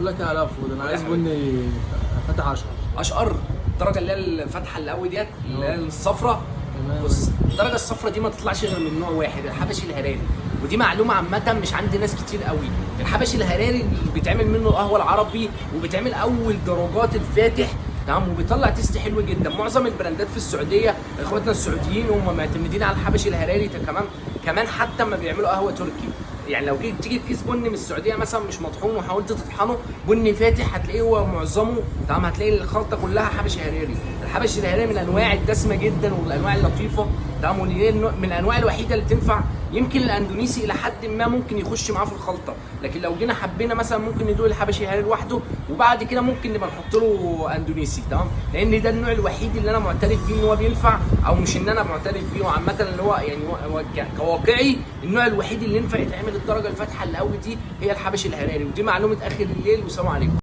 بقول لك يا علاء فود، انا عايز بني فاتح اشهر. اشقر الدرجه اللي هي الفاتحه اللي قوي ديت، اللي هي الصفراء. تمام. بص، الدرجه الصفراء دي ما تطلعش غير من نوع واحد، الحبشي الهراري. ودي معلومه عامه مش عند ناس كتير قوي. الحبشي الهراري اللي بيتعمل منه القهوه العربي، وبيتعمل اول درجات الفاتح، تمام، وبيطلع تيست حلو جدا. معظم البراندات في السعوديه، اخواتنا السعوديين هم معتمدين على الحبشي الهراري. كمان حتى ما بيعملوا قهوه تركي. يعني لو جيت تجيب كيس بن من السعوديه مثلا مش مطحون وحاولت تطحنه بني فاتح، هتلاقيه هو معظمه، تمام، هتلاقي الخلطه كلها حبشي هراري. الحبشي الهراري من الانواع الدسمه جدا والانواع اللطيفه، تمام، ودي من الانواع الوحيده اللي تنفع. يمكن الاندونيسي الى حد ما ممكن يخش معاه في الخلطه، لكن لو جينا حبينا مثلا ممكن ندوق الحبشي الهراري لوحده، وبعد كده ممكن نبقى نحط له اندونيسي، تمام، لان ده النوع الوحيد اللي انا معترف بيه ان هو بينفع، او مش ان انا معترف بيه، وعامه اللي هو يعني هو كواقعي النوع الوحيد اللي ينفع يتعمل الدرجه الفاتحه اللي قوي دي هي الحبشي الهراري. ودي معلومه اخر الليل، والسلام عليكم.